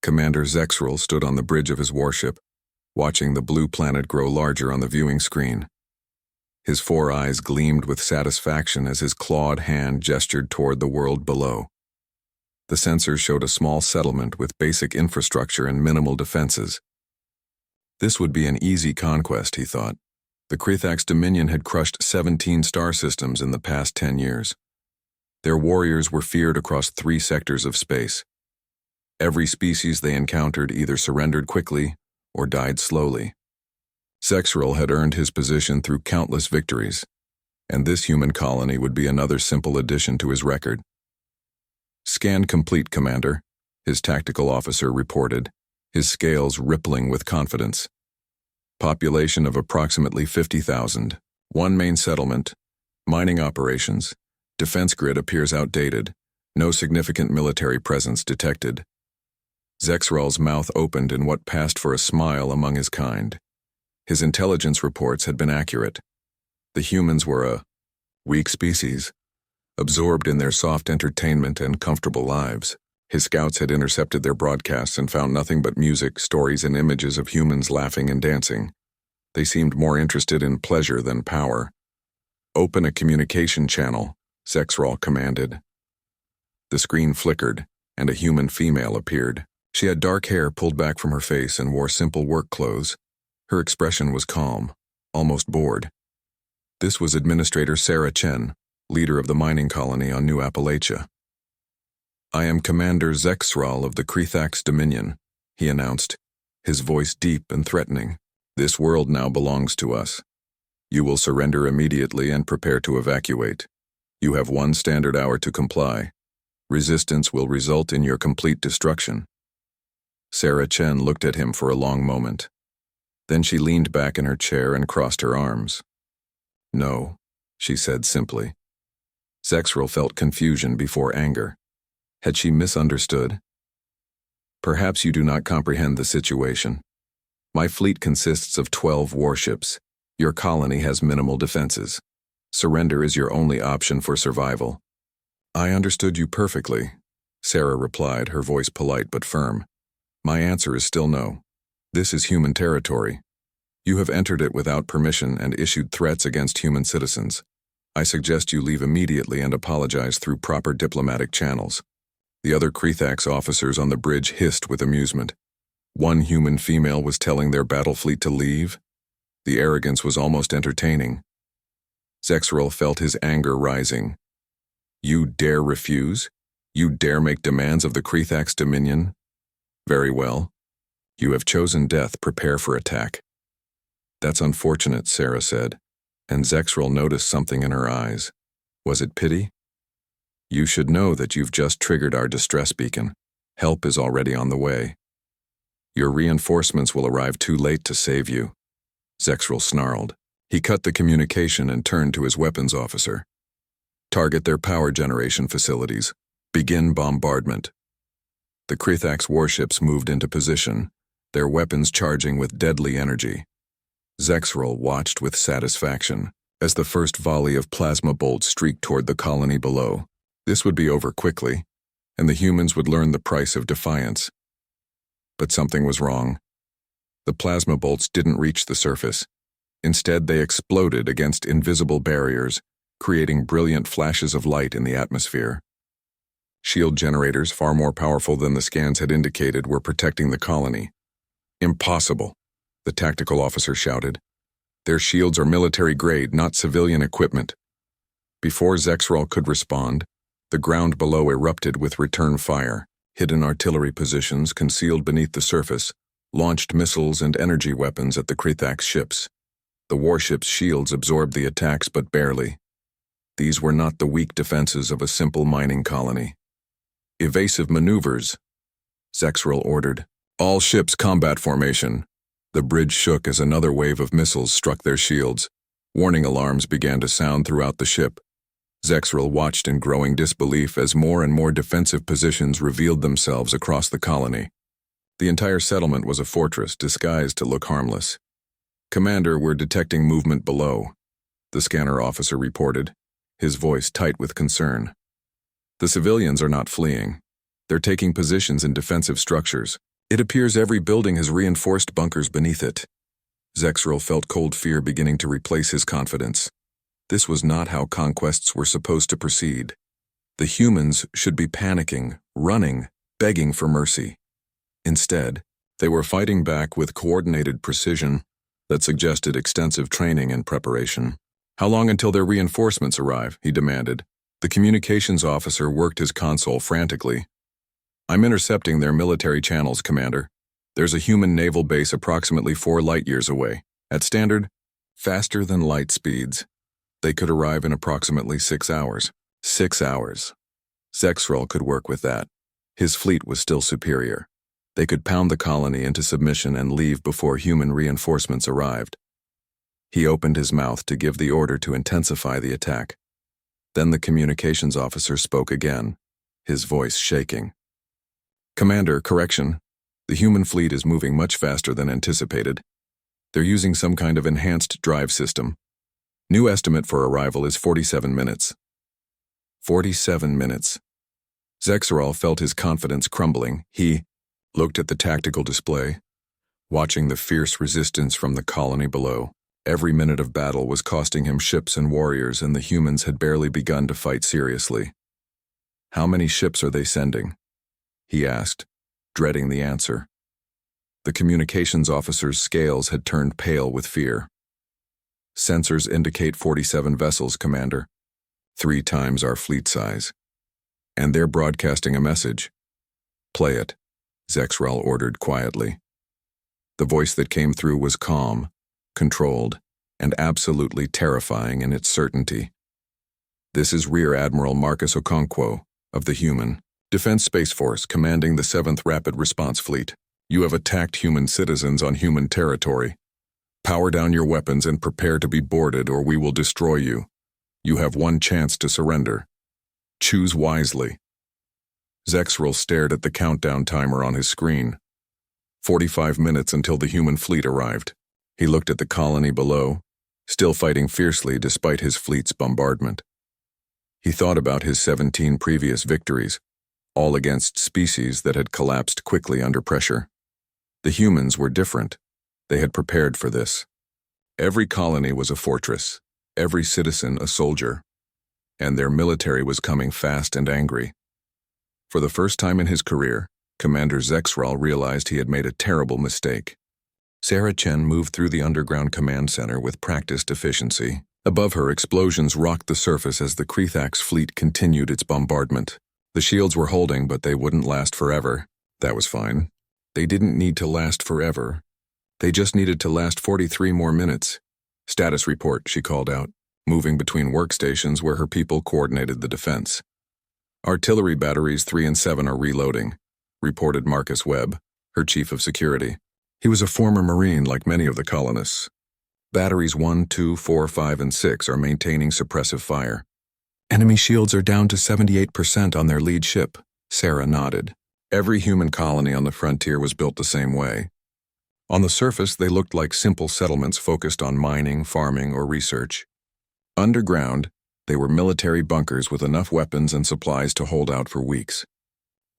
Commander Zexrel stood on the bridge of his warship, watching the blue planet grow larger on the viewing screen. His 4 eyes gleamed with satisfaction as his clawed hand gestured toward the world below. The sensors showed a small settlement with basic infrastructure and minimal defenses. This would be an easy conquest, he thought. The Krethax Dominion had crushed 17 star systems in the past 10 years. Their warriors were feared across 3 sectors of space. Every species they encountered either surrendered quickly or died slowly. Zexrel had earned his position through countless victories, and this human colony would be another simple addition to his record. "Scan complete, Commander," his tactical officer reported, his scales rippling with confidence. "Population of approximately 50,000, 1 main settlement, mining operations, defense grid appears outdated, no significant military presence detected." Zexrel's mouth opened in what passed for a smile among his kind. His intelligence reports had been accurate. The humans were a weak species, absorbed in their soft entertainment and comfortable lives. His scouts had intercepted their broadcasts and found nothing but music, stories, and images of humans laughing and dancing. They seemed more interested in pleasure than power. "Open a communication channel," Zexrel commanded. The screen flickered, and a human female appeared. She had dark hair pulled back from her face and wore simple work clothes. Her expression was calm, almost bored. This was Administrator Sarah Chen, leader of the mining colony on New Appalachia. "I am Commander Zexrel of the Krethax Dominion," he announced, his voice deep and threatening. "This world now belongs to us. You will surrender immediately and prepare to evacuate. You have 1 standard hour to comply. Resistance will result in your complete destruction." Sarah Chen looked at him for a long moment. Then she leaned back in her chair and crossed her arms. "No," she said simply. Zexrel felt confusion before anger. Had she misunderstood? "Perhaps you do not comprehend the situation. My fleet consists of 12 warships. Your colony has minimal defenses. Surrender is your only option for survival." "I understood you perfectly," Sarah replied, her voice polite but firm. "My answer is still no. This is human territory. You have entered it without permission and issued threats against human citizens. I suggest you leave immediately and apologize through proper diplomatic channels." The other Krethax officers on the bridge hissed with amusement. 1 human female was telling their battle fleet to leave? The arrogance was almost entertaining. Zexrel felt his anger rising. "You dare refuse? You dare make demands of the Krethax Dominion? Very well. You have chosen death. Prepare for attack." "That's unfortunate," Sarah said, and Zexrel noticed something in her eyes. Was it pity? "You should know that you've just triggered our distress beacon. Help is already on the way. Your reinforcements will arrive too late to save you." Zexrel snarled. He cut the communication and turned to his weapons officer. "Target their power generation facilities. Begin bombardment." The Krethax warships moved into position, their weapons charging with deadly energy. Zexrel watched with satisfaction as the first volley of plasma bolts streaked toward the colony below. This would be over quickly, and the humans would learn the price of defiance. But something was wrong. The plasma bolts didn't reach the surface. Instead, they exploded against invisible barriers, creating brilliant flashes of light in the atmosphere. Shield generators, far more powerful than the scans had indicated, were protecting the colony. "Impossible," the tactical officer shouted. "Their shields are military grade, not civilian equipment." Before Zexrel could respond, the ground below erupted with return fire. Hidden artillery positions concealed beneath the surface launched missiles and energy weapons at the Krethax ships. The warships' shields absorbed the attacks, but barely. These were not the weak defenses of a simple mining colony. "Evasive maneuvers," Zexrel ordered. "All ships combat formation." The bridge shook as another wave of missiles struck their shields. Warning alarms began to sound throughout the ship. Zexrel watched in growing disbelief as more and more defensive positions revealed themselves across the colony. The entire settlement was a fortress disguised to look harmless. "Commander, we're detecting movement below," the scanner officer reported, his voice tight with concern. "The civilians are not fleeing. They're taking positions in defensive structures, It appears every building has reinforced bunkers beneath it. Zexrel felt cold fear beginning to replace his confidence. This was not how conquests were supposed to proceed. The humans should be panicking, running, begging for mercy. Instead, they were fighting back with coordinated precision that suggested extensive training and preparation. "How long until their reinforcements arrive?" he demanded. The communications officer worked his console frantically. "I'm intercepting their military channels, Commander. There's a human naval base approximately 4 light-years away. At standard, faster than light speeds. They could arrive in approximately 6 hours. 6 hours. Zexrel could work with that. His fleet was still superior. They could pound the colony into submission and leave before human reinforcements arrived. He opened his mouth to give the order to intensify the attack. Then the communications officer spoke again, his voice shaking. "Commander, correction. The human fleet is moving much faster than anticipated. They're using some kind of enhanced drive system. New estimate for arrival is 47 minutes. 47 minutes. Zexrel felt his confidence crumbling. He looked at the tactical display, watching the fierce resistance from the colony below. Every minute of battle was costing him ships and warriors, and the humans had barely begun to fight seriously. "How many ships are they sending?" he asked, dreading the answer. The communications officer's scales had turned pale with fear. "Sensors indicate 47 vessels, Commander. 3 times our fleet size. And they're broadcasting a message." "Play it," Zexrel ordered quietly. The voice that came through was calm, controlled, and absolutely terrifying in its certainty. "This is Rear Admiral Marcus Okonkwo of the Human Defense Space Force, commanding the 7th Rapid Response Fleet. You have attacked human citizens on human territory. Power down your weapons and prepare to be boarded, or we will destroy you. You have 1 chance to surrender. Choose wisely." Zexrel stared at the countdown timer on his screen. 45 minutes until the human fleet arrived. He looked at the colony below, still fighting fiercely despite his fleet's bombardment. He thought about his 17 previous victories, all against species that had collapsed quickly under pressure. The humans were different. They had prepared for this. Every colony was a fortress, every citizen a soldier, and their military was coming fast and angry. For the first time in his career, Commander Zexrel realized he had made a terrible mistake. Sarah Chen moved through the underground command center with practiced efficiency. Above her, explosions rocked the surface as the Krethax fleet continued its bombardment. The shields were holding, but they wouldn't last forever. That was fine. They didn't need to last forever. They just needed to last 43 more minutes. "Status report," she called out, moving between workstations where her people coordinated the defense. "Artillery batteries 3 and 7 are reloading," reported Marcus Webb, her chief of security. He was a former Marine like many of the colonists. "Batteries 1, 2, 4, 5, and 6 are maintaining suppressive fire. Enemy shields are down to 78% on their lead ship," Sarah nodded. Every human colony on the frontier was built the same way. On the surface, they looked like simple settlements focused on mining, farming, or research. Underground, they were military bunkers with enough weapons and supplies to hold out for weeks.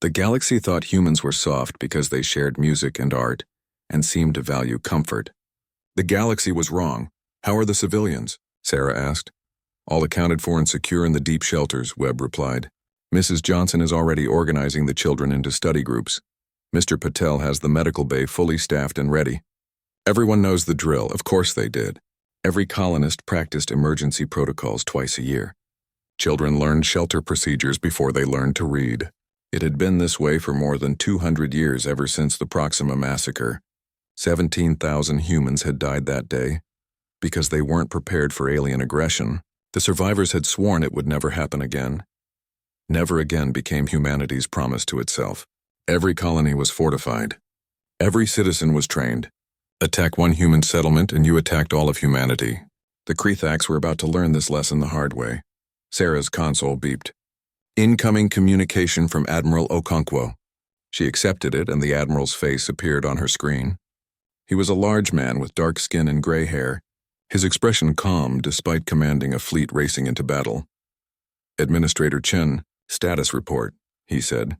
The galaxy thought humans were soft because they shared music and art, and seemed to value comfort. The galaxy was wrong. "How are the civilians?" Sarah asked. "All accounted for and secure in the deep shelters," Webb replied. "Mrs. Johnson is already organizing the children into study groups. Mr. Patel has the medical bay fully staffed and ready." Everyone knows the drill. Of course they did. Every colonist practiced emergency protocols twice a year. Children learned shelter procedures before they learned to read. It had been this way for more than 200 years, ever since the Proxima Massacre. 17,000 humans had died that day. Because they weren't prepared for alien aggression, the survivors had sworn it would never happen again. Never again became humanity's promise to itself. Every colony was fortified. Every citizen was trained. Attack one human settlement and you attacked all of humanity. The Krethax were about to learn this lesson the hard way. Sarah's console beeped. "Incoming communication from Admiral Okonkwo." She accepted it, and the Admiral's face appeared on her screen. He was a large man with dark skin and gray hair, his expression calm despite commanding a fleet racing into battle. "Administrator Chen, status report," he said.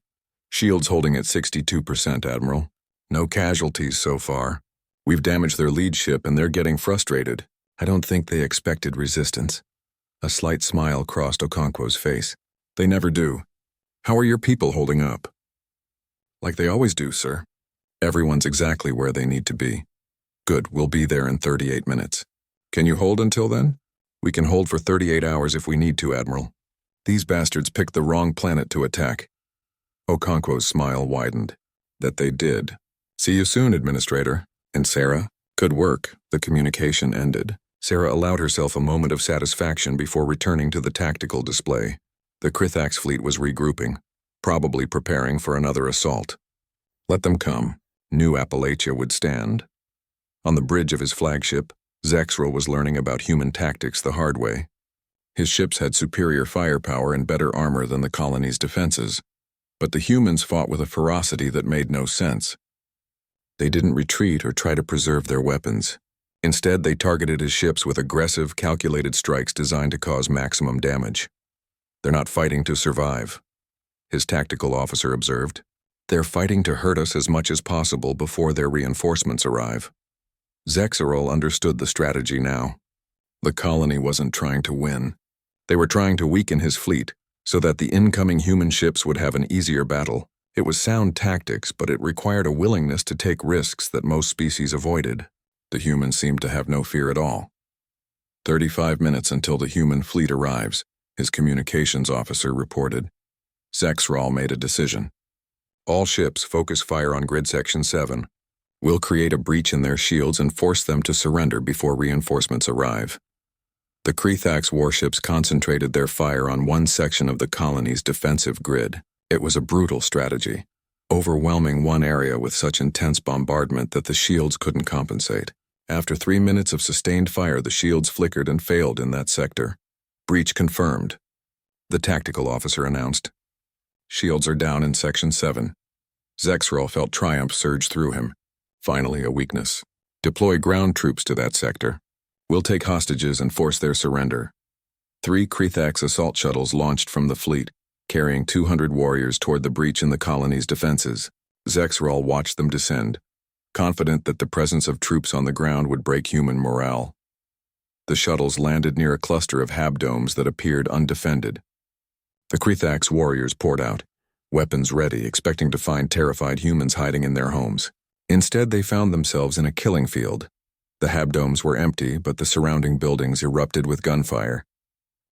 "Shields holding at 62%, Admiral. No casualties so far. We've damaged their lead ship and they're getting frustrated. I don't think they expected resistance. A slight smile crossed Okonkwo's face. They never do. How are your people holding up? Like they always do, sir. Everyone's exactly where they need to be. Good, we'll be there in 38 minutes. Can you hold until then? We can hold for 38 hours if we need to, Admiral. These bastards picked the wrong planet to attack. Okonkwo's smile widened. That they did. See you soon, Administrator. And Sarah? Good work. The communication ended. Sarah allowed herself a moment of satisfaction before returning to the tactical display. The Krithax fleet was regrouping, probably preparing for another assault. Let them come. New Appalachia would stand. On the bridge of his flagship, Zexrel was learning about human tactics the hard way. His ships had superior firepower and better armor than the colony's defenses, but the humans fought with a ferocity that made no sense. They didn't retreat or try to preserve their weapons. Instead, they targeted his ships with aggressive, calculated strikes designed to cause maximum damage. They're not fighting to survive, his tactical officer observed. They're fighting to hurt us as much as possible before their reinforcements arrive. Zexrel understood the strategy now. The colony wasn't trying to win. They were trying to weaken his fleet so that the incoming human ships would have an easier battle. It was sound tactics, but it required a willingness to take risks that most species avoided. The humans seemed to have no fear at all. 35 minutes until the human fleet arrives, his communications officer reported. Zexrel made a decision. All ships focus fire on Grid Section 7. We'll create a breach in their shields and force them to surrender before reinforcements arrive. The Krithax warships concentrated their fire on one section of the colony's defensive grid. It was a brutal strategy, overwhelming one area with such intense bombardment that the shields couldn't compensate. After 3 minutes of sustained fire, the shields flickered and failed in that sector. Breach confirmed, the tactical officer announced. Shields are down in Section 7. Zexrel felt triumph surge through him. Finally, a weakness. Deploy ground troops to that sector. We'll take hostages and force their surrender. 3 Krithax assault shuttles launched from the fleet, carrying 200 warriors toward the breach in the colony's defenses. Zexrel watched them descend, confident that the presence of troops on the ground would break human morale. The shuttles landed near a cluster of habdomes that appeared undefended. The Krithax warriors poured out, weapons ready, expecting to find terrified humans hiding in their homes. Instead, they found themselves in a killing field. The habdomes were empty, but the surrounding buildings erupted with gunfire.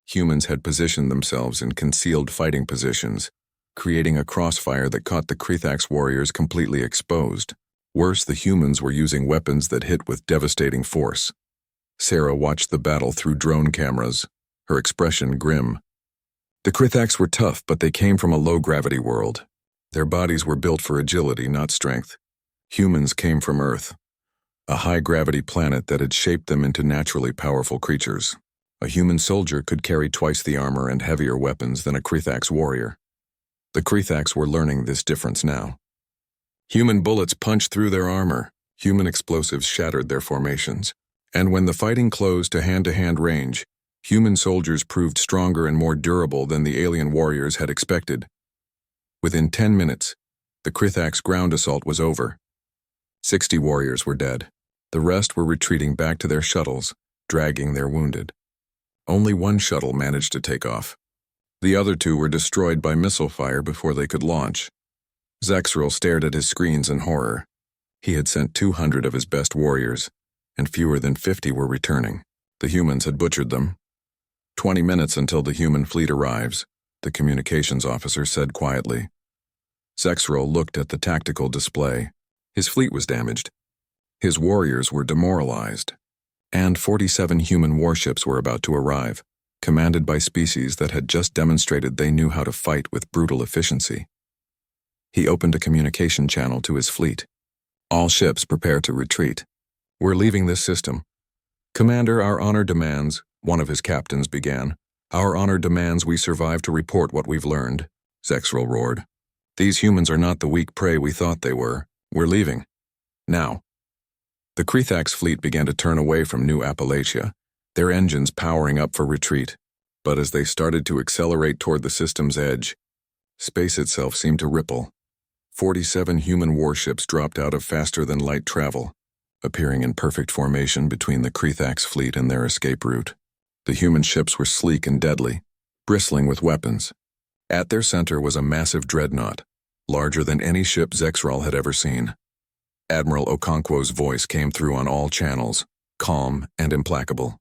Humans had positioned themselves in concealed fighting positions, creating a crossfire that caught the Krithax warriors completely exposed. Worse, the humans were using weapons that hit with devastating force. Sarah watched the battle through drone cameras, her expression grim. The Krithax were tough, but they came from a low-gravity world. Their bodies were built for agility, not strength. Humans came from Earth, a high-gravity planet that had shaped them into naturally powerful creatures. A human soldier could carry twice the armor and heavier weapons than a Krithax warrior. The Krithax were learning this difference now. Human bullets punched through their armor, human explosives shattered their formations, and when the fighting closed to hand-to-hand range, human soldiers proved stronger and more durable than the alien warriors had expected. Within 10 minutes, the Krithax ground assault was over. 60 warriors were dead. The rest were retreating back to their shuttles, dragging their wounded. Only one shuttle managed to take off. The other 2 were destroyed by missile fire before they could launch. Zexrel stared at his screens in horror. He had sent 200 of his best warriors, and fewer than 50 were returning. The humans had butchered them. 20 minutes until the human fleet arrives, the communications officer said quietly. Zexrel looked at the tactical display. His fleet was damaged. His warriors were demoralized. And 47 human warships were about to arrive, commanded by species that had just demonstrated they knew how to fight with brutal efficiency. He opened a communication channel to his fleet. All ships prepare to retreat. We're leaving this system. Commander, our honor demands, one of his captains began. Our honor demands we survive to report what we've learned, Zexrel roared. These humans are not the weak prey we thought they were. We're leaving. Now. The Krithax fleet began to turn away from New Appalachia, their engines powering up for retreat. But as they started to accelerate toward the system's edge, space itself seemed to ripple. 47 human warships dropped out of faster-than-light travel, appearing in perfect formation between the Krethax fleet and their escape route. The human ships were sleek and deadly, bristling with weapons. At their center was a massive dreadnought, larger than any ship Zexral had ever seen. Admiral Okonkwo's voice came through on all channels, calm and implacable.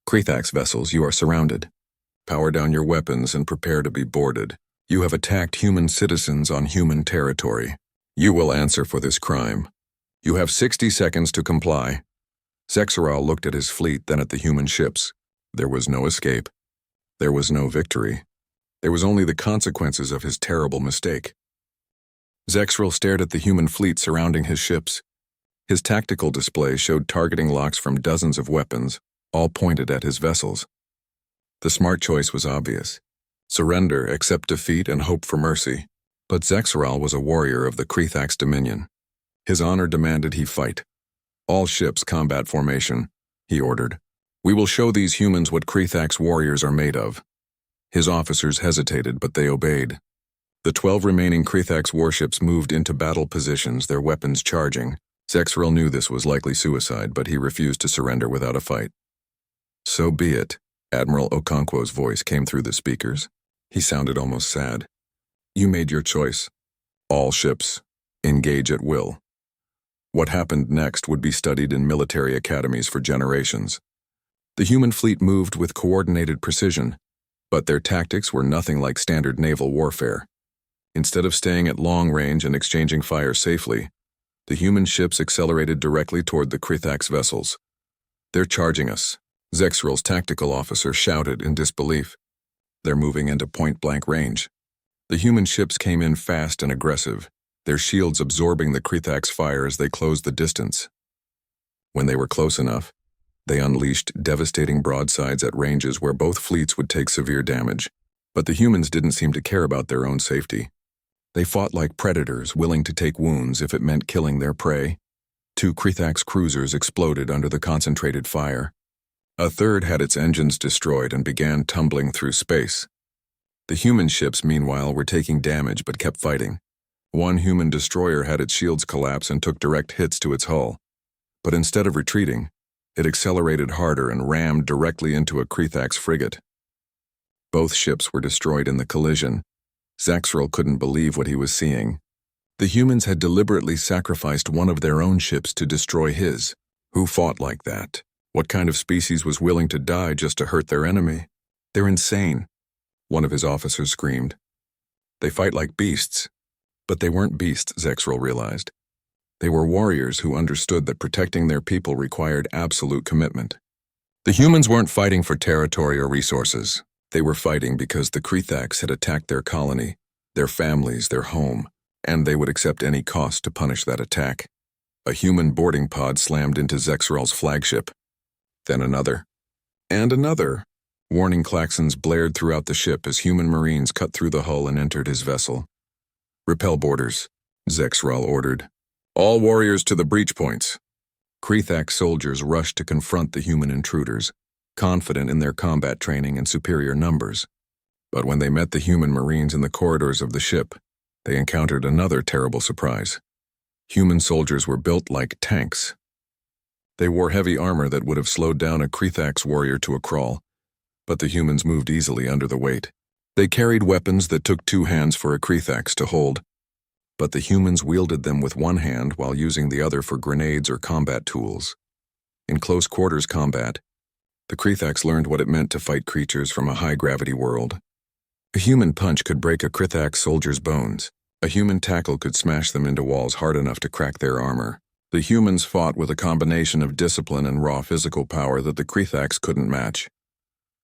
"Krethax vessels, you are surrounded. Power down your weapons and prepare to be boarded. You have attacked human citizens on human territory. You will answer for this crime. You have 60 seconds to comply." Zexral looked at his fleet, then at the human ships. There was no escape. There was no victory. There was only the consequences of his terrible mistake. Zexral stared at the human fleet surrounding his ships. His tactical display showed targeting locks from dozens of weapons, all pointed at his vessels. The smart choice was obvious. Surrender, accept defeat, and hope for mercy. But Zexral was a warrior of the Krethax Dominion. His honor demanded he fight. "All ships combat formation," he ordered. "We will show these humans what Krethax warriors are made of." His officers hesitated, but they obeyed. The 12 remaining Krethax warships moved into battle positions, their weapons charging. Zexral knew this was likely suicide, but he refused to surrender without a fight. "So be it," Admiral Okonkwo's voice came through the speakers. He sounded almost sad. "You made your choice. All ships, engage at will." What happened next would be studied in military academies for generations. The human fleet moved with coordinated precision, but their tactics were nothing like standard naval warfare. Instead of staying at long range and exchanging fire safely, the human ships accelerated directly toward the Krethax vessels. "They're charging us," Zexral's tactical officer shouted in disbelief. "They're moving into point-blank range." The human ships came in fast and aggressive, their shields absorbing the Krethax fire as they closed the distance. When they were close enough, they unleashed devastating broadsides at ranges where both fleets would take severe damage. But the humans didn't seem to care about their own safety. They fought like predators, willing to take wounds if it meant killing their prey. 2 Krethax cruisers exploded under the concentrated fire. A third had its engines destroyed and began tumbling through space. The human ships, meanwhile, were taking damage but kept fighting. One human destroyer had its shields collapse and took direct hits to its hull. But instead of retreating, it accelerated harder and rammed directly into a Krethax frigate. Both ships were destroyed in the collision. Zexral couldn't believe what he was seeing. The humans had deliberately sacrificed one of their own ships to destroy his. Who fought like that? What kind of species was willing to die just to hurt their enemy? "They're insane," one of his officers screamed. "They fight like beasts." But they weren't beasts, Zexral realized. They were warriors who understood that protecting their people required absolute commitment. The humans weren't fighting for territory or resources. They were fighting because the Krethax had attacked their colony, their families, their home, and they would accept any cost to punish that attack. A human boarding pod slammed into Zexral's flagship. Then another. And another. Warning klaxons blared throughout the ship as human marines cut through the hull and entered his vessel. "Repel boarders," Zexral ordered. "All warriors to the breach points." Krethax soldiers rushed to confront the human intruders, confident in their combat training and superior numbers. But when they met the human marines in the corridors of the ship, they encountered another terrible surprise. Human soldiers were built like tanks. They wore heavy armor that would have slowed down a Krethax warrior to a crawl, but the humans moved easily under the weight. They carried weapons that took 2 hands for a Krethax to hold, but the humans wielded them with one hand while using the other for grenades or combat tools. In close quarters combat, the Krethax learned what it meant to fight creatures from a high-gravity world. A human punch could break a Krethax soldier's bones. A human tackle could smash them into walls hard enough to crack their armor. The humans fought with a combination of discipline and raw physical power that the Krethax couldn't match.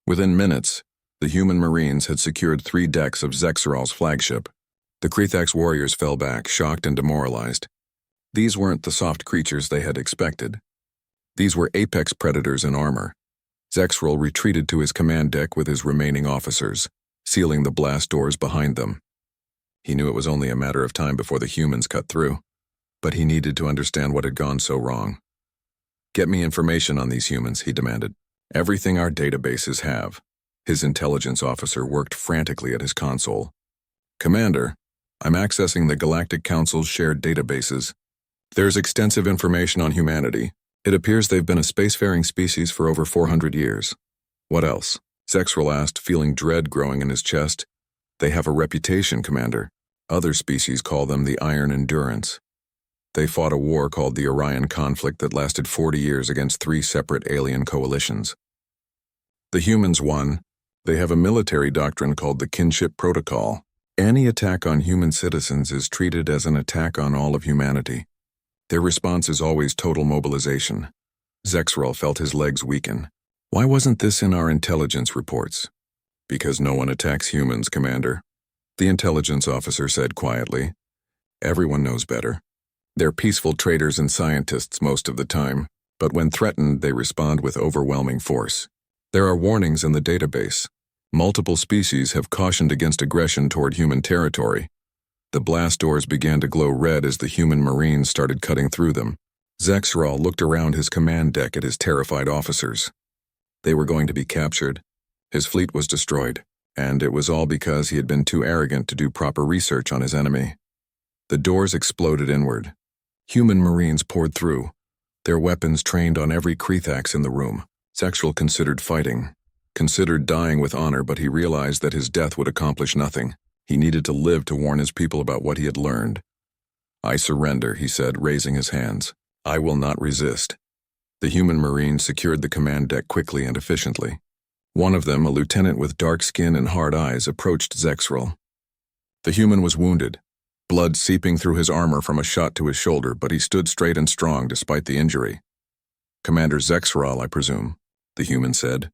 Within minutes, the human marines had secured 3 decks of Zexral's flagship. The Krethax warriors fell back, shocked and demoralized. These weren't the soft creatures they had expected. These were apex predators in armor. Zexral retreated to his command deck with his remaining officers, sealing the blast doors behind them. He knew it was only a matter of time before the humans cut through, but he needed to understand what had gone so wrong. "Get me information on these humans," he demanded. "Everything our databases have." His intelligence officer worked frantically at his console. "Commander, I'm accessing the Galactic Council's shared databases. There's extensive information on humanity. It appears they've been a spacefaring species for over 400 years. What else? Zexrel asked, feeling dread growing in his chest. They have a reputation, Commander. Other species call them the Iron Endurance. They fought a war called the Orion Conflict that lasted 40 years against 3 separate alien coalitions. The humans won. They have a military doctrine called the Kinship Protocol. Any attack on human citizens is treated as an attack on all of humanity. Their response is always total mobilization. Zexrel felt his legs weaken. Why wasn't this in our intelligence reports? Because no one attacks humans, Commander. The intelligence officer said quietly. Everyone knows better. They're peaceful traders and scientists most of the time, but when threatened, they respond with overwhelming force. There are warnings in the database. Multiple species have cautioned against aggression toward human territory. The blast doors began to glow red as the human marines started cutting through them. Zexrel looked around his command deck at his terrified officers. They were going to be captured. His fleet was destroyed, and it was all because he had been too arrogant to do proper research on his enemy. The doors exploded inward. Human marines poured through, their weapons trained on every Krethax in the room. Zexrel considered fighting, considered dying with honor, but he realized that his death would accomplish nothing. He needed to live to warn his people about what he had learned. I surrender, he said, raising his hands. I will not resist. The human marines secured the command deck quickly and efficiently. One of them, a lieutenant with dark skin and hard eyes, approached Zexrel. The human was wounded, blood seeping through his armor from a shot to his shoulder, but he stood straight and strong despite the injury. Commander Zexrel, I presume, the human said.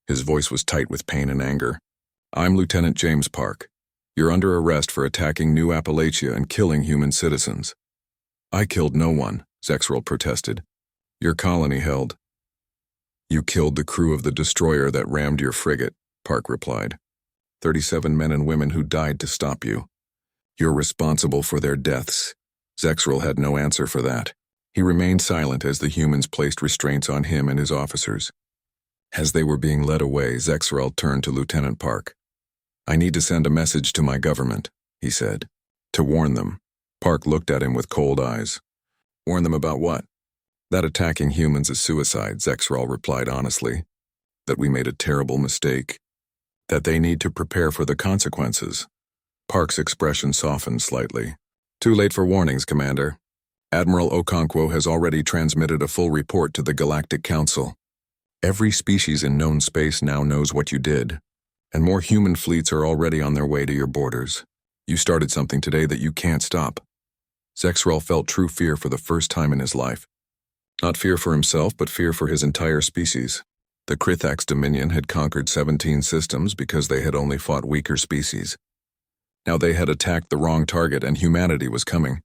His voice was tight with pain and anger. I'm Lieutenant James Park. You're under arrest for attacking New Appalachia and killing human citizens. I killed no one, Zexrel protested. Your colony held. You killed the crew of the destroyer that rammed your frigate, Park replied. 37 men and women who died to stop you. You're responsible for their deaths. Zexrel had no answer for that. He remained silent as the humans placed restraints on him and his officers. As they were being led away, Zexrel turned to Lieutenant Park. I need to send a message to my government, he said. To warn them. Park looked at him with cold eyes. Warn them about what? That attacking humans is suicide, Zexrel replied honestly. That we made a terrible mistake. That they need to prepare for the consequences. Park's expression softened slightly. Too late for warnings, Commander. Admiral Okonkwo has already transmitted a full report to the Galactic Council. Every species in known space now knows what you did, and more human fleets are already on their way to your borders. You started something today that you can't stop. Zexrel felt true fear for the first time in his life. Not fear for himself, but fear for his entire species. The Krethax Dominion had conquered 17 systems because they had only fought weaker species. Now they had attacked the wrong target and humanity was coming.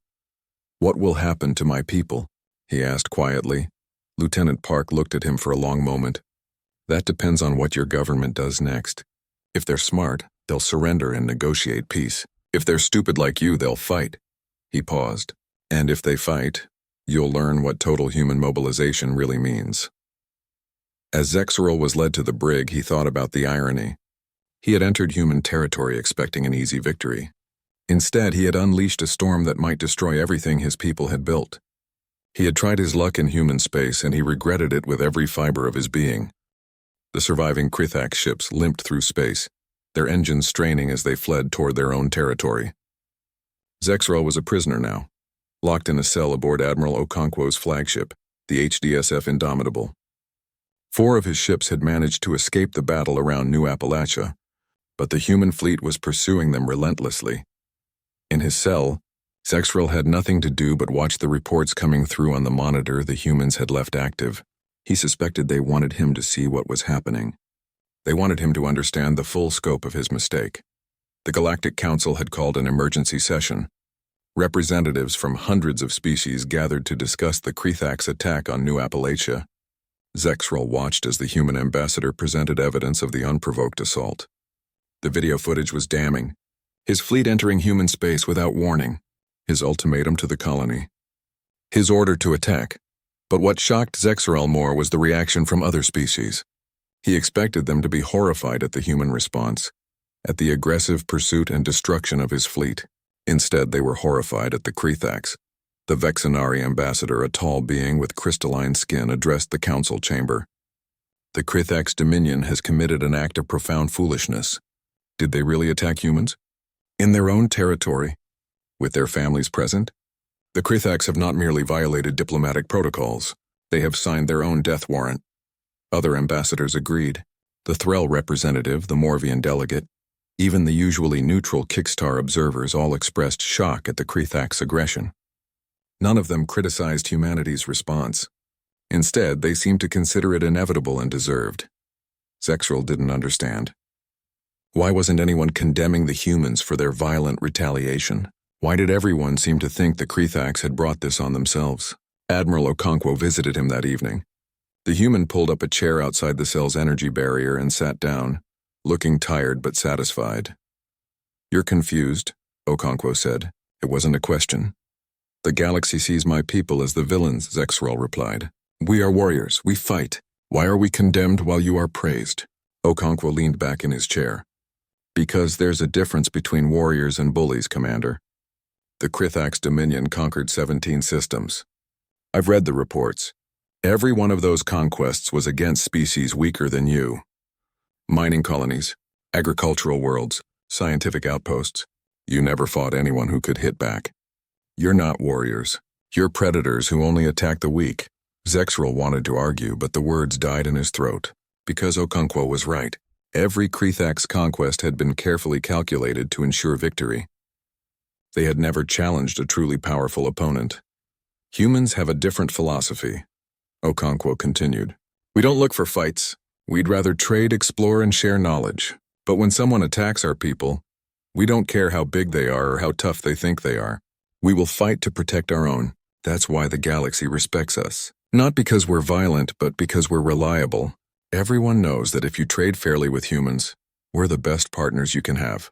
What will happen to my people? He asked quietly. Lieutenant Park looked at him for a long moment. That depends on what your government does next. If they're smart, they'll surrender and negotiate peace. If they're stupid like you, they'll fight. He paused. And if they fight, you'll learn what total human mobilization really means. As Zexrel was led to the brig, he thought about the irony. He had entered human territory expecting an easy victory. Instead, he had unleashed a storm that might destroy everything his people had built. He had tried his luck in human space, and he regretted it with every fiber of his being. The surviving Krethax ships limped through space, their engines straining as they fled toward their own territory. Zexrel was a prisoner now, locked in a cell aboard Admiral Okonkwo's flagship, the HDSF Indomitable. 4 of his ships had managed to escape the battle around New Appalachia, but the human fleet was pursuing them relentlessly. In his cell, Zexrel had nothing to do but watch the reports coming through on the monitor the humans had left active. He suspected they wanted him to see what was happening. They wanted him to understand the full scope of his mistake. The Galactic Council had called an emergency session. Representatives from hundreds of species gathered to discuss the Krethax attack on New Appalachia. Zexrel watched as the human ambassador presented evidence of the unprovoked assault. The video footage was damning. His fleet entering human space without warning. His ultimatum to the colony. His order to attack. But what shocked Zexrel more was the reaction from other species. He expected them to be horrified at the human response, at the aggressive pursuit and destruction of his fleet. Instead, they were horrified at the Krethax. The Vexenari ambassador, a tall being with crystalline skin, addressed the council chamber. The Krethax Dominion has committed an act of profound foolishness. Did they really attack humans? In their own territory? With their families present? The Krethax have not merely violated diplomatic protocols, they have signed their own death warrant. Other ambassadors agreed. The Threll representative, the Morvian delegate, even the usually neutral Kickstar observers all expressed shock at the Krethax aggression. None of them criticized humanity's response. Instead, they seemed to consider it inevitable and deserved. Zexrel didn't understand. Why wasn't anyone condemning the humans for their violent retaliation? Why did everyone seem to think the Krethax had brought this on themselves? Admiral Okonkwo visited him that evening. The human pulled up a chair outside the cell's energy barrier and sat down, looking tired but satisfied. "You're confused," Okonkwo said. "It wasn't a question." "The galaxy sees my people as the villains," Zexrel replied. "We are warriors. We fight. Why are we condemned while you are praised?" Okonkwo leaned back in his chair. "Because there's a difference between warriors and bullies, Commander. The Krethax Dominion conquered 17 systems. I've read the reports. Every one of those conquests was against species weaker than you. Mining colonies, agricultural worlds, scientific outposts. You never fought anyone who could hit back. You're not warriors. You're predators who only attack the weak." Zexrel wanted to argue, but the words died in his throat. Because Okonkwo was right. Every Krethax conquest had been carefully calculated to ensure victory. They had never challenged a truly powerful opponent. "Humans have a different philosophy," Okonkwo continued. "We don't look for fights. We'd rather trade, explore, and share knowledge. But when someone attacks our people, we don't care how big they are or how tough they think they are. We will fight to protect our own. That's why the galaxy respects us. Not because we're violent, but because we're reliable. Everyone knows that if you trade fairly with humans, we're the best partners you can have.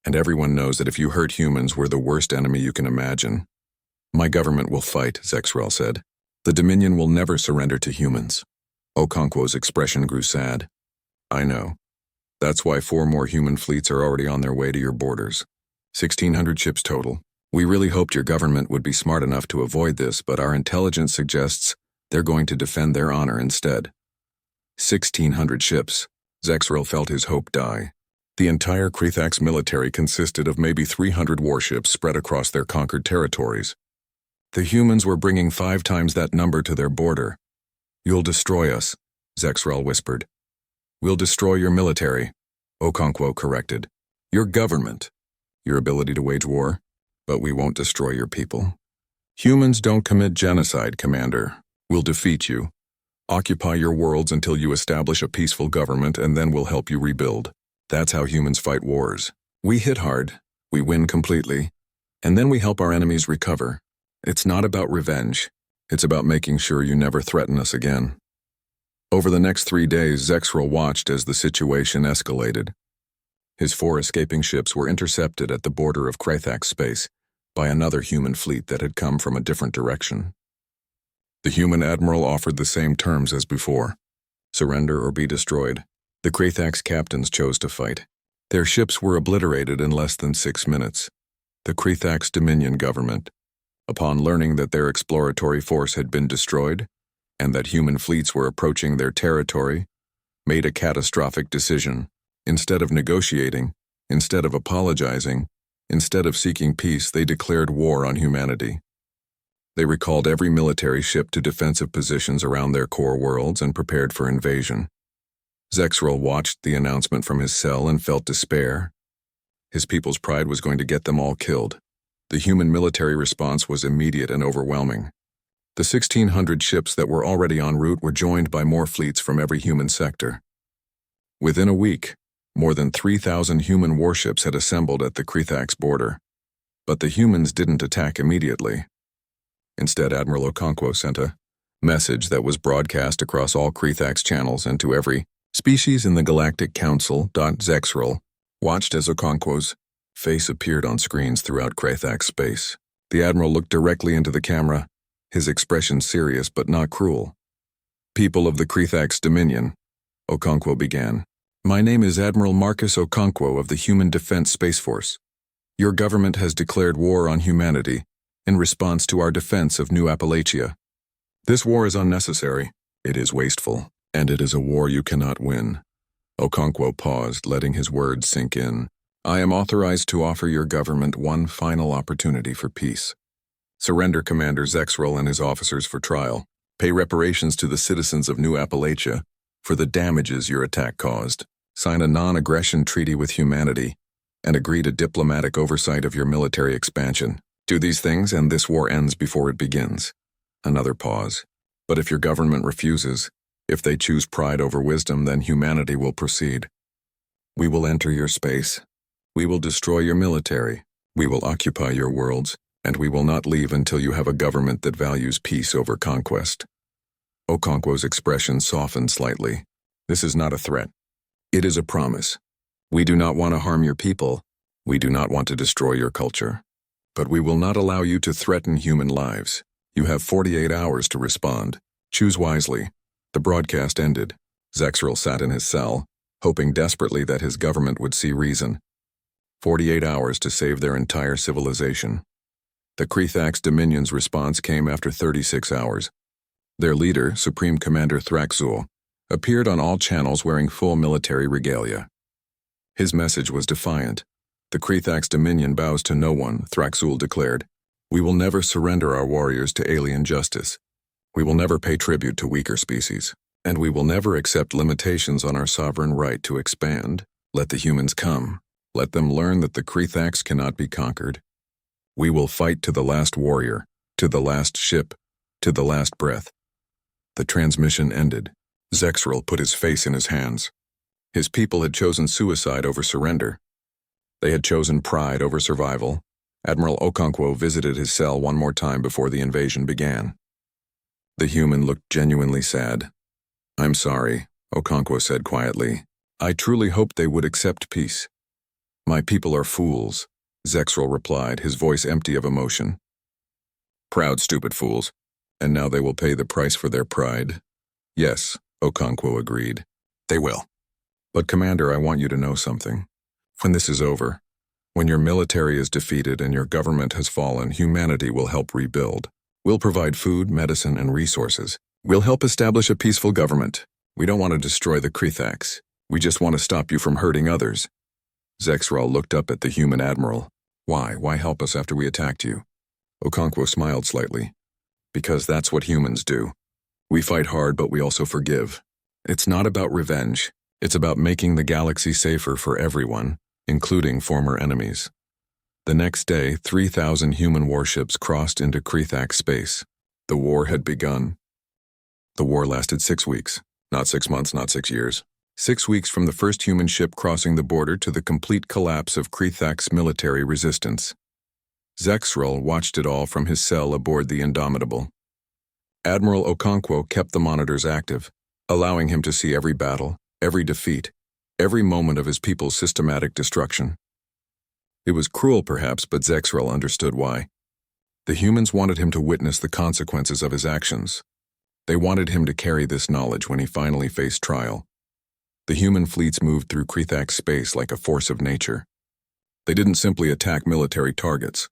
And everyone knows that if you hurt humans, we're the worst enemy you can imagine." "My government will fight," Zexrel said. "The Dominion will never surrender to humans." Okonkwo's expression grew sad. "I know. That's why 4 more human fleets are already on their way to your borders. 1,600 ships total. We really hoped your government would be smart enough to avoid this, but our intelligence suggests they're going to defend their honor instead." 1,600 ships. Zexrel felt his hope die. The entire Krethax military consisted of maybe 300 warships spread across their conquered territories. The humans were bringing 5 times that number to their border. "You'll destroy us," Zexrel whispered. "We'll destroy your military," Okonkwo corrected. "Your government. Your ability to wage war. But we won't destroy your people. Humans don't commit genocide, Commander. We'll defeat you. Occupy your worlds until you establish a peaceful government, and then we'll help you rebuild. That's how humans fight wars. We hit hard, we win completely, and then we help our enemies recover. It's not about revenge. It's about making sure you never threaten us again." Over the next 3 days, Zexrel watched as the situation escalated. His 4 escaping ships were intercepted at the border of Krethax space by another human fleet that had come from a different direction. The human admiral offered the same terms as before: surrender or be destroyed. The Krethax captains chose to fight. Their ships were obliterated in less than 6 minutes. The Krethax Dominion government, upon learning that their exploratory force had been destroyed and that human fleets were approaching their territory, made a catastrophic decision. Instead of negotiating, instead of apologizing, instead of seeking peace, they declared war on humanity. They recalled every military ship to defensive positions around their core worlds and prepared for invasion. Zexrel watched the announcement from his cell and felt despair. His people's pride was going to get them all killed. The human military response was immediate and overwhelming. The 1,600 ships that were already en route were joined by more fleets from every human sector. Within a week, more than 3,000 human warships had assembled at the Krethax border. But the humans didn't attack immediately. Instead, Admiral Okonkwo sent a message that was broadcast across all Krethax channels and to every species in the Galactic Council. Zexrel watched as Okonkwo's face appeared on screens throughout Krethax space. The Admiral looked directly into the camera, his expression serious but not cruel. "People of the Krethax Dominion," Okonkwo began. "My name is Admiral Marcus Okonkwo of the Human Defense Space Force. Your government has declared war on humanity in response to our defense of New Appalachia. This war is unnecessary, it is wasteful, and it is a war you cannot win. Okonkwo paused, letting his words sink in. I am authorized to offer your government one final opportunity for peace. Surrender Commander Zexrel and his officers for trial. Pay reparations to the citizens of New Appalachia for the damages your attack caused. Sign a non-aggression treaty with humanity and agree to diplomatic oversight of your military expansion. Do these things and this war ends before it begins. Another pause. But if your government refuses, if they choose pride over wisdom, then humanity will proceed. We will enter your space. We will destroy your military. We will occupy your worlds, and we will not leave until you have a government that values peace over conquest. Okonkwo's expression softened slightly. This is not a threat. It is a promise. We do not want to harm your people. We do not want to destroy your culture. But we will not allow you to threaten human lives. You have 48 hours to respond. Choose wisely. The broadcast ended. Zexrel sat in his cell, hoping desperately that his government would see reason. 48 hours to save their entire civilization. The Krethax Dominion's response came after 36 hours. Their leader, Supreme Commander Thraxul, appeared on all channels wearing full military regalia. His message was defiant. The Krethax Dominion bows to no one, Thraxul declared. We will never surrender our warriors to alien justice. We will never pay tribute to weaker species. And we will never accept limitations on our sovereign right to expand. Let the humans come. Let them learn that the Krethax cannot be conquered. We will fight to the last warrior, to the last ship, to the last breath. The transmission ended. Zexrel put his face in his hands. His people had chosen suicide over surrender. They had chosen pride over survival. Admiral Okonkwo visited his cell one more time before the invasion began. The human looked genuinely sad. I'm sorry, Okonkwo said quietly. I truly hoped they would accept peace. My people are fools, Zexrel replied, his voice empty of emotion. Proud, stupid fools. And now they will pay the price for their pride. Yes, Okonkwo agreed. They will. But Commander, I want you to know something. When this is over, when your military is defeated and your government has fallen, humanity will help rebuild. We'll provide food, medicine, and resources. We'll help establish a peaceful government. We don't want to destroy the Krethax. We just want to stop you from hurting others. Zexrel looked up at the human admiral. Why? Why help us after we attacked you? Okonkwo smiled slightly. Because that's what humans do. We fight hard, but we also forgive. It's not about revenge. It's about making the galaxy safer for everyone, including former enemies. The next day, 3,000 human warships crossed into Krethax space. The war had begun. The war lasted 6 weeks. Not 6 months, not 6 years. 6 weeks from the first human ship crossing the border to the complete collapse of Krethax military resistance. Zexrel watched it all from his cell aboard the Indomitable. Admiral Okonkwo kept the monitors active, allowing him to see every battle, every defeat, every moment of his people's systematic destruction. It was cruel, perhaps, but Zexrel understood why. The humans wanted him to witness the consequences of his actions. They wanted him to carry this knowledge when he finally faced trial. The human fleets moved through Krethax space like a force of nature. They didn't simply attack military targets.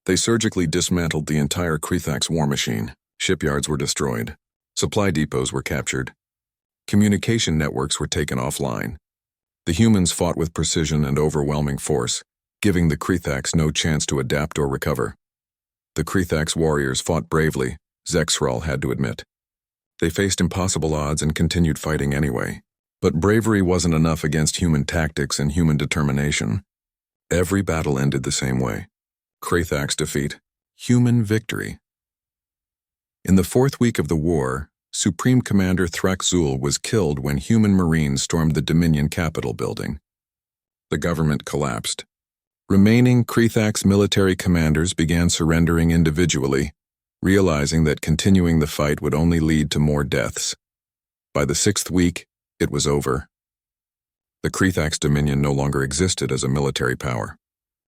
They surgically dismantled the entire Krethax war machine. Shipyards were destroyed. Supply depots were captured. Communication networks were taken offline. The humans fought with precision and overwhelming force, giving the Krethax no chance to adapt or recover. The Krethax warriors fought bravely, Zexrel had to admit. They faced impossible odds and continued fighting anyway. But bravery wasn't enough against human tactics and human determination. Every battle ended the same way. Krethax defeat, human victory. In the 4th week of the war, Supreme Commander Thraxul was killed when human marines stormed the Dominion Capitol building. The government collapsed. Remaining Krethax military commanders began surrendering individually, realizing that continuing the fight would only lead to more deaths. By the 6th week, it was over. The Krethax Dominion no longer existed as a military power.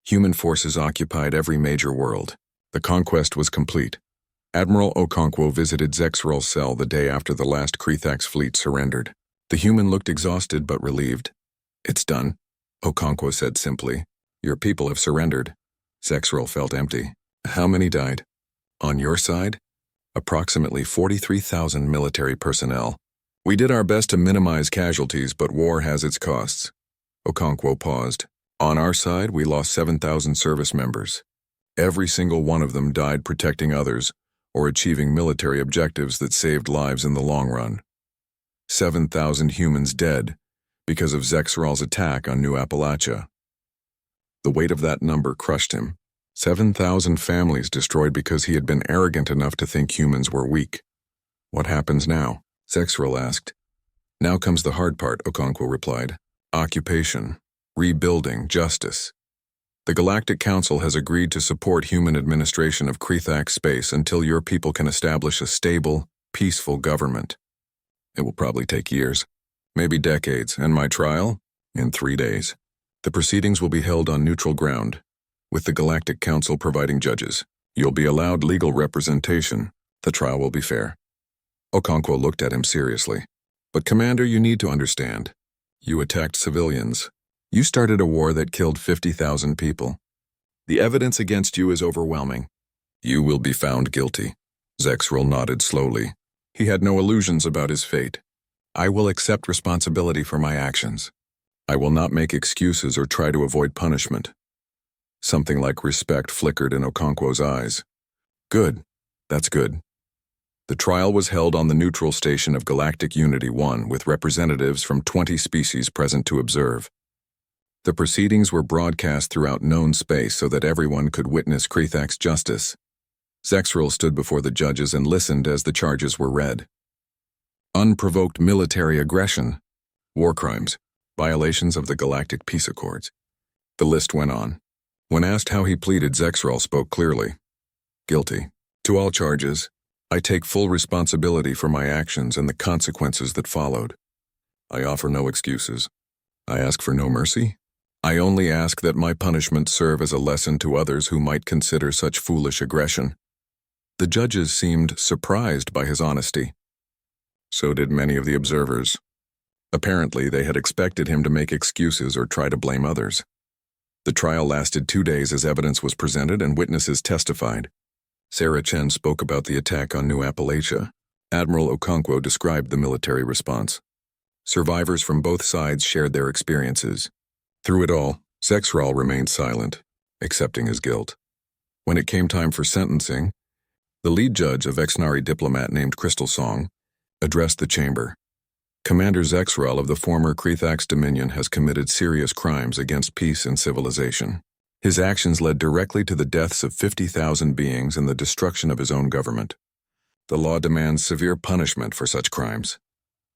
Human forces occupied every major world. The conquest was complete. Admiral Okonkwo visited Zexrel's cell the day after the last Krethax fleet surrendered. The human looked exhausted but relieved. It's done, Okonkwo said simply. Your people have surrendered. Zexrel felt empty. How many died? On your side? Approximately 43,000 military personnel. We did our best to minimize casualties, but war has its costs. Okonkwo paused. On our side, we lost 7,000 service members. Every single one of them died protecting others or achieving military objectives that saved lives in the long run. 7,000 humans dead because of Zexral's attack on New Appalachia. The weight of that number crushed him. 7,000 families destroyed because he had been arrogant enough to think humans were weak. What happens now? Zexrel asked. Now comes the hard part, Okonkwo replied. Occupation, rebuilding, justice. The Galactic Council has agreed to support human administration of Krethax space until your people can establish a stable, peaceful government. It will probably take years, maybe decades, and my trial? In 3 days. The proceedings will be held on neutral ground, with the Galactic Council providing judges. You'll be allowed legal representation. The trial will be fair. Okonkwo looked at him seriously. But Commander, you need to understand. You attacked civilians. You started a war that killed 50,000 people. The evidence against you is overwhelming. You will be found guilty. Zexrel nodded slowly. He had no illusions about his fate. I will accept responsibility for my actions. I will not make excuses or try to avoid punishment. Something like respect flickered in Okonkwo's eyes. Good. That's good. The trial was held on the neutral station of Galactic Unity 1 with representatives from 20 species present to observe. The proceedings were broadcast throughout known space so that everyone could witness Krethax justice. Zexrel stood before the judges and listened as the charges were read. Unprovoked military aggression, war crimes, violations of the Galactic Peace Accords. The list went on. When asked how he pleaded, Zexrel spoke clearly. Guilty. To all charges, I take full responsibility for my actions and the consequences that followed. I offer no excuses. I ask for no mercy. I only ask that my punishment serve as a lesson to others who might consider such foolish aggression. The judges seemed surprised by his honesty. So did many of the observers. Apparently, they had expected him to make excuses or try to blame others. The trial lasted 2 days as evidence was presented and witnesses testified. Sarah Chen spoke about the attack on New Appalachia. Admiral Okonkwo described the military response. Survivors from both sides shared their experiences. Through it all, Zexrel remained silent, accepting his guilt. When it came time for sentencing, the lead judge, a Vexnari diplomat named Crystal Song, addressed the chamber. Commander Zexrel of the former Krethax Dominion has committed serious crimes against peace and civilization. His actions led directly to the deaths of 50,000 beings and the destruction of his own government. The law demands severe punishment for such crimes.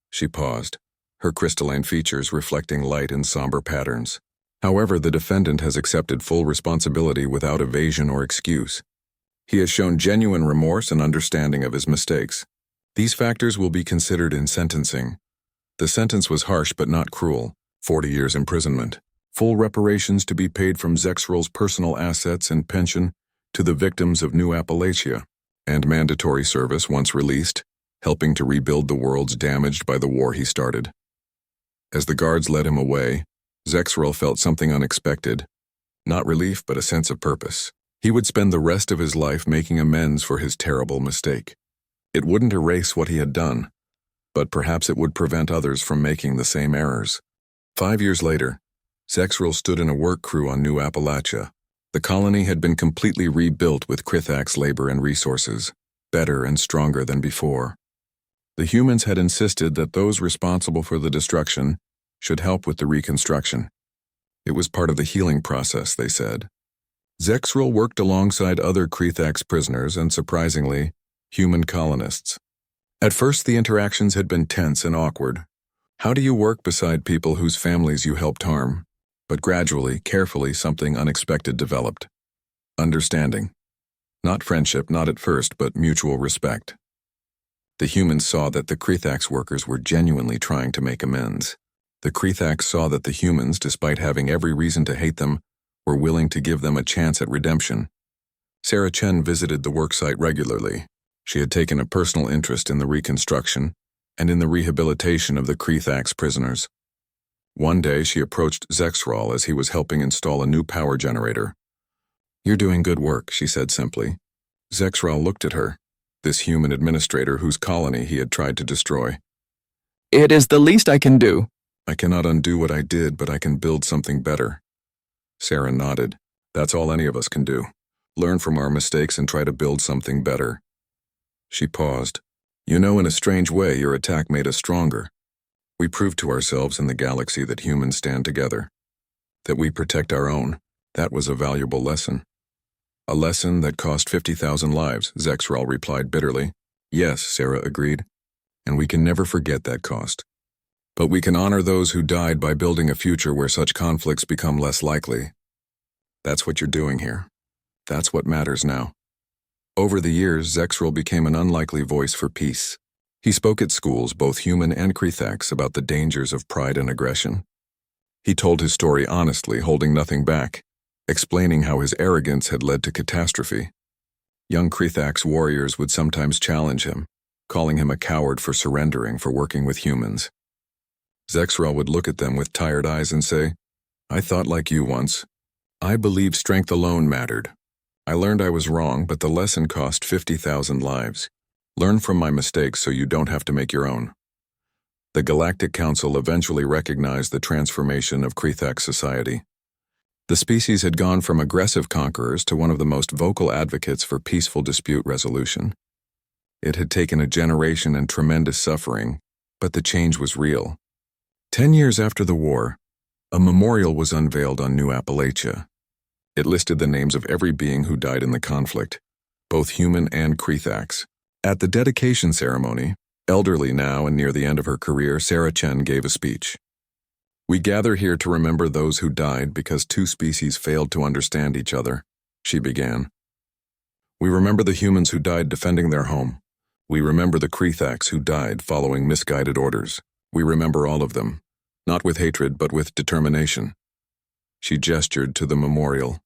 She paused, her crystalline features reflecting light and somber patterns. However, the defendant has accepted full responsibility without evasion or excuse. He has shown genuine remorse and understanding of his mistakes. These factors will be considered in sentencing. The sentence was harsh but not cruel. 40 years imprisonment. Full reparations to be paid from Zexrel's personal assets and pension to the victims of New Appalachia, and mandatory service once released, helping to rebuild the worlds damaged by the war he started. As the guards led him away, Zexrel felt something unexpected. Not relief, but a sense of purpose. He would spend the rest of his life making amends for his terrible mistake. It wouldn't erase what he had done, but perhaps it would prevent others from making the same errors. 5 years later, Zexrel stood in a work crew on New Appalachia. The colony had been completely rebuilt with Krethax labor and resources, better and stronger than before. The humans had insisted that those responsible for the destruction should help with the reconstruction. It was part of the healing process, they said. Zexrel worked alongside other Krethax prisoners and, surprisingly, human colonists. At first, the interactions had been tense and awkward. How do you work beside people whose families you helped harm? But gradually, carefully, something unexpected developed. Understanding. Not friendship, not at first, but mutual respect. The humans saw that the Krethax workers were genuinely trying to make amends. The Krethax saw that the humans, despite having every reason to hate them, were willing to give them a chance at redemption. Sarah Chen visited the worksite regularly. She had taken a personal interest in the reconstruction and in the rehabilitation of the Krethax prisoners. One day she approached Zexral as he was helping install a new power generator. "You're doing good work," she said simply. Zexral looked at her, this human administrator whose colony he had tried to destroy. "It is the least I can do." "I cannot undo what I did, but I can build something better." Sarah nodded. "That's all any of us can do. Learn from our mistakes and try to build something better." She paused. "You know, in a strange way, your attack made us stronger. We proved to ourselves in the galaxy that humans stand together, that we protect our own. That was a valuable lesson." "A lesson that cost 50,000 lives," Zexral replied bitterly. "Yes," Sarah agreed, "and we can never forget that cost. But we can honor those who died by building a future where such conflicts become less likely. That's what you're doing here. That's what matters now." Over the years, Zexral became an unlikely voice for peace. He spoke at schools, both human and Krethax, about the dangers of pride and aggression. He told his story honestly, holding nothing back, explaining how his arrogance had led to catastrophe. Young Krethax warriors would sometimes challenge him, calling him a coward for surrendering, for working with humans. Zexral would look at them with tired eyes and say, "I thought like you once. I believed strength alone mattered. I learned I was wrong, but the lesson cost 50,000 lives. Learn from my mistakes so you don't have to make your own." The Galactic Council eventually recognized the transformation of Krethax society. The species had gone from aggressive conquerors to one of the most vocal advocates for peaceful dispute resolution. It had taken a generation and tremendous suffering, but the change was real. 10 years after the war, a memorial was unveiled on New Appalachia. It listed the names of every being who died in the conflict, both human and Krethax. At the dedication ceremony, elderly now and near the end of her career, Sarah Chen gave a speech. "We gather here to remember those who died because two species failed to understand each other," she began. "We remember the humans who died defending their home. We remember the Krethax who died following misguided orders. We remember all of them, not with hatred but with determination." She gestured to the memorial,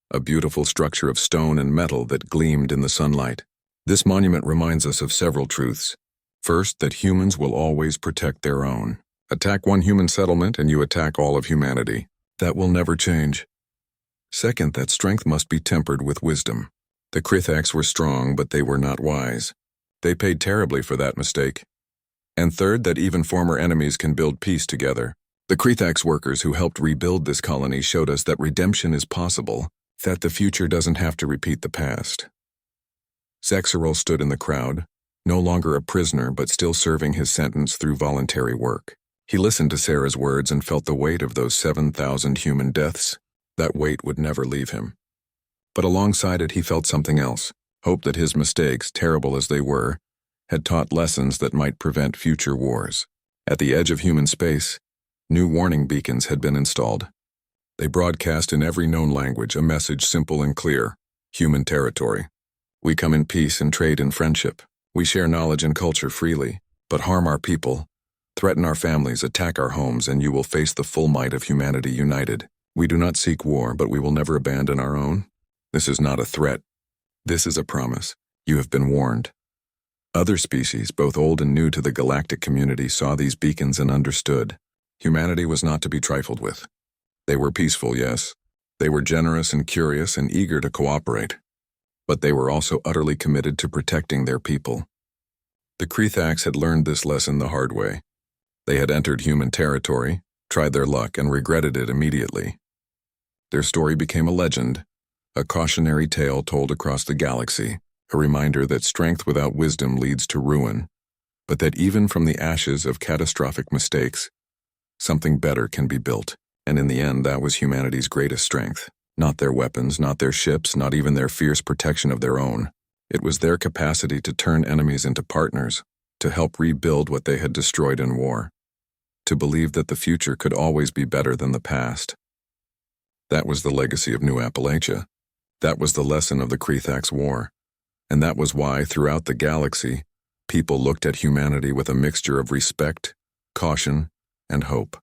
a beautiful structure of stone and metal that gleamed in the sunlight. "This monument reminds us of several truths. First, that humans will always protect their own. Attack one human settlement and you attack all of humanity. That will never change. Second, that strength must be tempered with wisdom. The Krethax were strong, but they were not wise. They paid terribly for that mistake. And third, that even former enemies can build peace together. The Krethax workers who helped rebuild this colony showed us that redemption is possible, that the future doesn't have to repeat the past." Zexral stood in the crowd, no longer a prisoner but still serving his sentence through voluntary work. He listened to Sarah's words and felt the weight of those 7,000 human deaths. That weight would never leave him. But alongside it he felt something else, hope that his mistakes, terrible as they were, had taught lessons that might prevent future wars. At the edge of human space, new warning beacons had been installed. They broadcast in every known language a message simple and clear: human territory. We come in peace and trade in friendship. We share knowledge and culture freely, but harm our people, threaten our families, attack our homes, and you will face the full might of humanity united. We do not seek war, but we will never abandon our own. This is not a threat. This is a promise. You have been warned." Other species, both old and new to the galactic community, saw these beacons and understood. Humanity was not to be trifled with. They were peaceful, yes. They were generous and curious and eager to cooperate. But they were also utterly committed to protecting their people. The Krethax had learned this lesson the hard way. They had entered human territory, tried their luck, and regretted it immediately. Their story became a legend, a cautionary tale told across the galaxy, a reminder that strength without wisdom leads to ruin, but that even from the ashes of catastrophic mistakes, something better can be built. And in the end, that was humanity's greatest strength. Not their weapons, not their ships, not even their fierce protection of their own. It was their capacity to turn enemies into partners, to help rebuild what they had destroyed in war, to believe that the future could always be better than the past. That was the legacy of New Appalachia. That was the lesson of the Krethax War. And that was why, throughout the galaxy, people looked at humanity with a mixture of respect, caution, and hope.